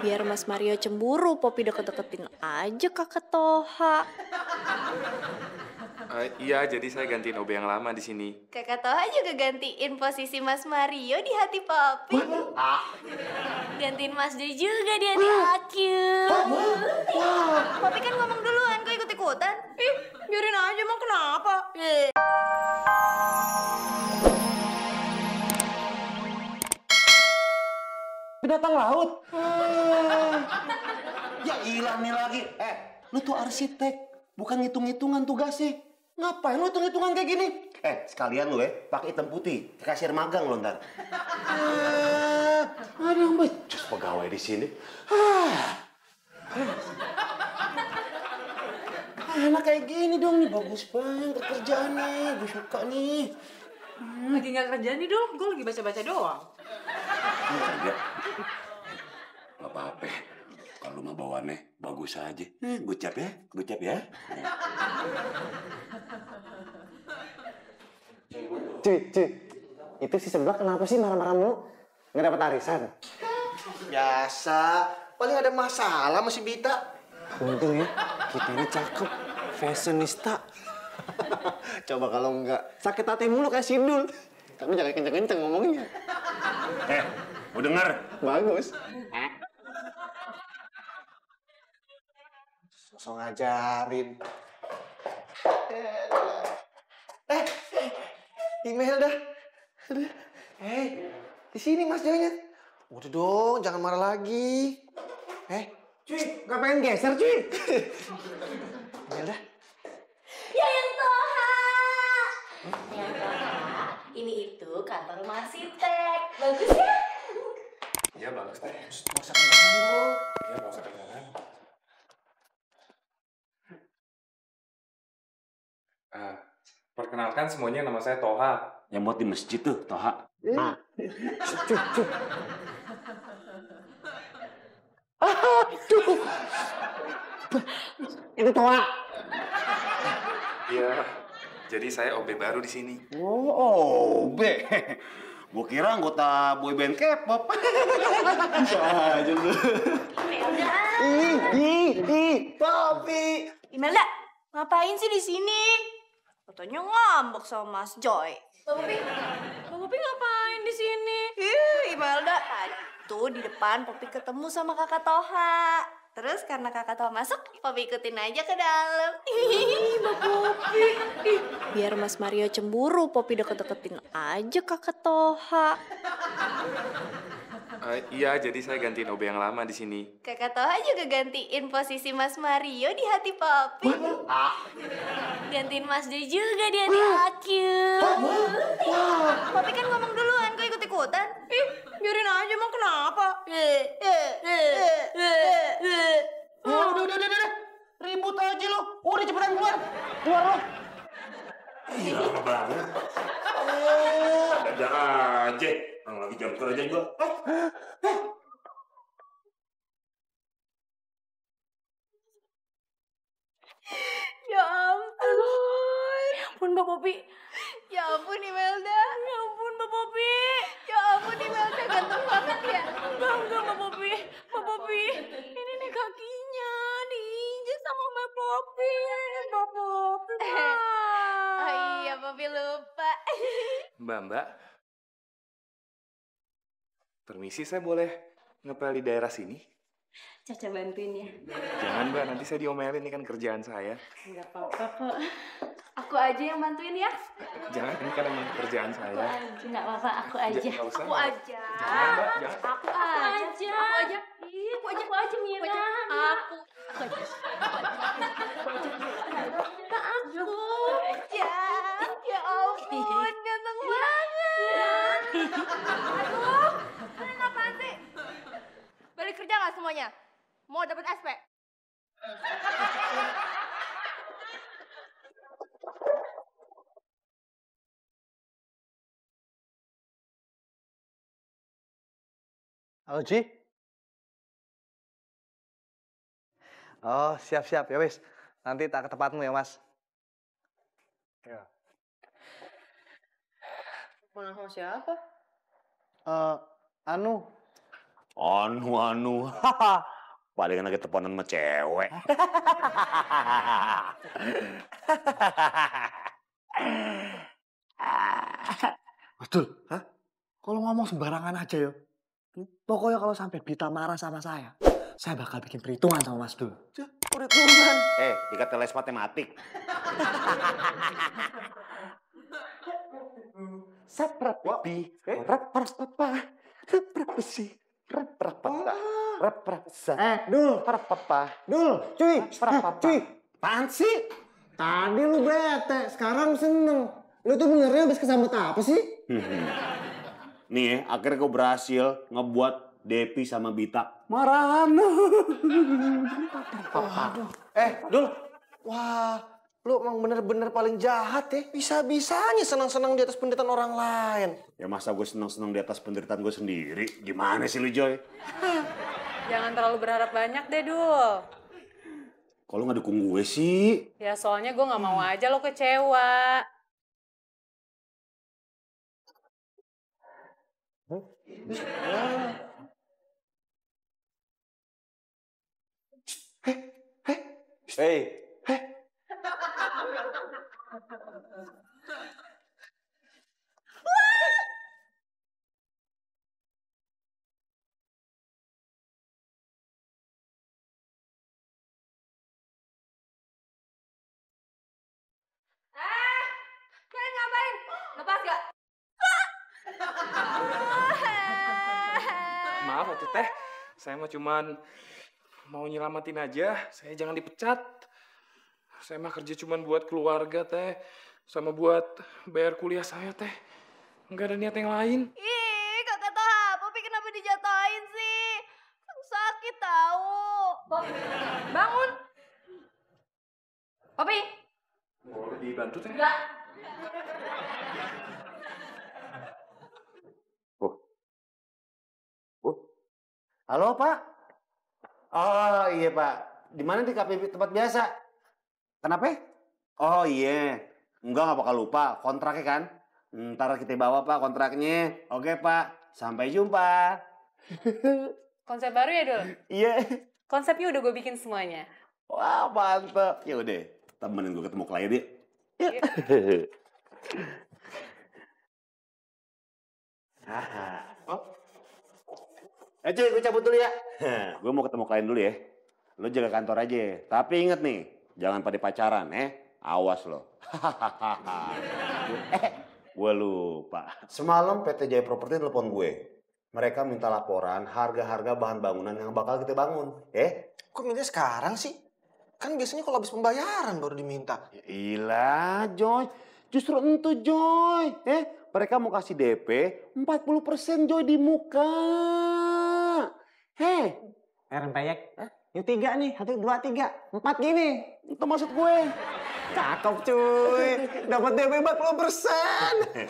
Biar Mas Mario cemburu, Poppy deket-deketin aja Kakak Toha. Iya, jadi saya gantiin OB yang lama di sini. Kakak Toha juga gantiin posisi Mas Mario di hati Poppy. Gantiin Mas Joy juga di hati aku. Poppy kan ngomong duluan, kok ikut-ikutan? Ih, biarin aja, emang kenapa? Binatang laut. Ya ilah nih lagi. Lu tuh arsitek, bukan ngitung-ngitungan tugasnya. Ngapain lu hitung-hitungan kayak gini? Sekalian lu pakai hitam putih, kasir magang lo ntar. Ada yang becus pegawai di sini. Enak kayak gini dong nih, bagus banget kerjaannya, gue suka nih. Lagi nggak kerja nih dong, gue lagi baca-baca doang. Kerja. Gak apa-apa. Kalau mah bawaannya bagus aja. Gocap ya, gocap ya. Cuy, itu si sebelah kenapa sih marah-marah mulu? Nggak dapat arisan? Biasa, paling ada masalah sama si Bita. Untung ya, kita ini cakep, fashionista. Coba kalau enggak, sakit hati mulu kayak Sidul. Tapi jangan kenceng-kenceng ngomongnya. Mau denger? Bagus. Sosok ngajarin. Email dah. Di sini Mas Joynya. Udah dong, jangan marah lagi. Cuy, gak pengen geser, cuy. Email dah. Yang Toha! Yang Toha, ini itu kantor arsitek. Bagus ya? Iya, bagus deh. Nggak usah kenceng dong. Iya, nggak usah kedengeran. Perkenalkan semuanya, nama saya Toha. Yang buat di masjid tuh, Toha. Cuy. Itu Toha. Iya, jadi saya OB baru di sini. Oh, OB. Gue kira anggota boyband K-pop. Bisa aja lu. Papi. Imelda, ngapain sih di sini? Katanya ngambek sama Mas Joy. Bang Poppy ngapain di sini? Imelda, tuh di depan Poppy ketemu sama Kakak Toha. Terus karena Kakak Toha masuk, Poppy ikutin aja ke dalam. Mbak Poppy. Biar Mas Mario cemburu, Poppy deket-deketin aja Kakak Toha. Iya, jadi saya gantiin OB yang lama di sini. Kakak Toha juga gantiin posisi Mas Mario di hati Poppy. Gantiin Mas Joy juga di hati aku. Poppy kan ngomong duluan, kok ikut-ikutan? Ih, biarin aja, emang kenapa? Udah. Ribut aja lo. Udah cepetan keluar. Keluar lo. Iya, lama banget. Ada aja. Lagi jam kerja juga. Ya ampun Mbak Poppy. Ya ampun Imelda. Ya ampun Mbak Poppy. Ya ampun Imelda, ganteng banget ya. Enggak Mbak Poppy. Mbak Poppy, ini nih kakinya diinjek sama Mbak Poppy. Mbak Poppy. Oh iya, Poppy lupa. Mbak. Permisi, saya boleh ngepel di daerah sini? Caca bantuin ya. Jangan Mbak, nanti saya diomelin, ini kan kerjaan saya. Nggak apa-apa kok. Aku aja yang bantuin ya. Jangan, ini kan emang kerjaan saya. Nggak apa-apa, aku aja. Nggak usah, Aku Mbak. aja. Jangan Mbak, jangan. Aku aja. Aku aja Mira. Aku aja. Ya ampun, ganteng banget. Aduh, kalian apaan sih? Balik kerja nggak semuanya? Mau dapat SP? Halo, Ci. Oh, siap-siap. Ya wis. Nanti tak ke tempatmu ya, Mas. Ya. Pulang sama siapa? Anu, Anu, haha. Palingan lagi teleponan sama cewek. Betul, hah? Kalau ngomong sembarangan aja ya. Pokoknya kalau sampai Bita marah sama saya bakal bikin perhitungan sama Mas Dul. Perhitungan. Ikat les matematik. Saprapipi. Raprapapa. Raprapesi. Raprapasa. Dul. Raprapapa. Dul, cuy. Raprapapa. Cuy. Apaan sih? Tadi lu bete, sekarang seneng. Lu tuh benernya habis kesambet apa sih? Nih ya, akhirnya gue berhasil ngebuat Depi sama Bita marahan. Dul. Wah, lu emang bener-bener paling jahat ya. Bisa-bisanya senang-senang di atas penderitaan orang lain. Ya masa gue senang-senang di atas penderitaan gue sendiri? Gimana sih lu, Joy? Jangan terlalu berharap banyak deh, Dul. Kok lu gak dukung gue sih? Ya soalnya gue gak mau aja lo kecewa. Hei. Kalian ngapain? Lepas gak? Maaf atuh teh, saya mah cuman mau nyelamatin aja, saya jangan dipecat. Saya mah kerja cuman buat keluarga teh, sama buat bayar kuliah saya teh. Nggak ada niat yang lain. Ih, kakak Toha, Popi kenapa dijatuhin sih? Kan sakit tahu. Bangun. Popi. Boleh dibantu teh? Enggak. Halo, Pak? Oh, iya, Pak. Di mana di kafe tempat biasa? Kenapa? Oh, iya. Enggak bakal lupa. Kontraknya kan? Ntar kita bawa, Pak, kontraknya. Oke, Pak. Sampai jumpa. Konsep baru ya, Dul? Iya. Konsepnya udah gue bikin semuanya. Wah, mantep. Ya udah, temenin gue ketemu klien ya. Yuk. Oh. Cuy, gue cabut dulu ya. Gue mau ketemu klien dulu ya. Lo jaga kantor aja. Tapi inget nih, jangan pada pacaran, Awas lo. Gue lupa. Semalam PT Jaya Properti telepon gue. Mereka minta laporan harga-harga bahan bangunan yang bakal kita bangun. Kok minta sekarang sih? Kan biasanya kalau habis pembayaran baru diminta. Ya ilah, Joy. Justru itu, Joy. Mereka mau kasih DP 40% Joy di muka. Rempeyek. Yuk 3 nih, 1, 2, 3, 4 gini. Itu maksud gue. Cakep cuy. Dapat DP 40%.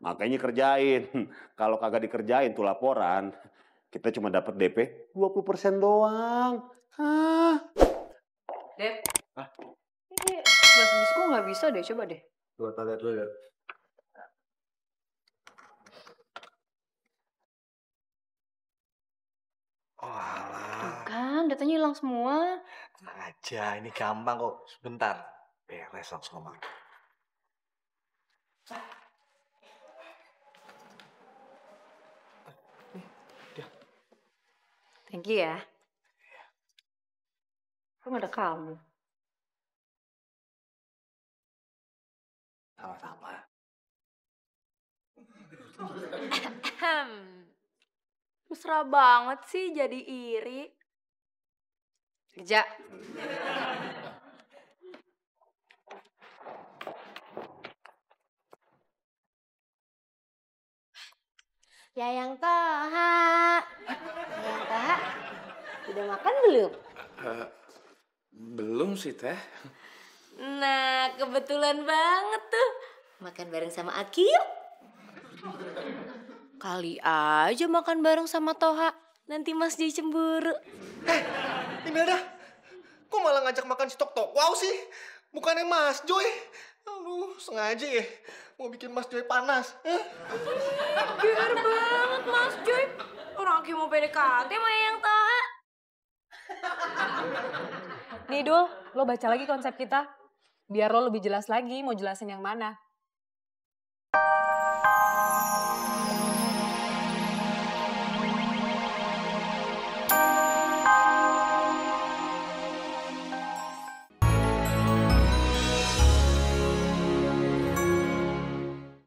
Makanya kerjain. Kalau kagak dikerjain tuh laporan, kita cuma dapat DP 20% doang. Dep. Ini bahasa Inggris kok nggak bisa deh, coba deh. Coba lihat dulu ya. Tuh kan, datanya hilang semua. Tenang aja, ini gampang kok. Sebentar. Beres langsung ngomong. Thank you ya. Kok nggak ada kamu? Sama-sama. Mesra banget sih jadi iri. Kerja. Yayang Toha. Yayang Toha. Udah makan belum? Belum sih, Teh. Nah, kebetulan banget tuh. Makan bareng sama Aki yuk. Kali aja makan bareng sama Toha. Nanti Mas Joy cemburu. Imelda, kok malah ngajak makan si Tok Tok? Wow sih, bukannya Mas Joy. Aduh, sengaja ya. Mau bikin Mas Joy panas. Biar banget Mas Joy. Orang Ki mau PDKT sama yang Taha. Nih Dul, lo baca lagi konsep kita. Biar lo lebih jelas lagi mau jelasin yang mana.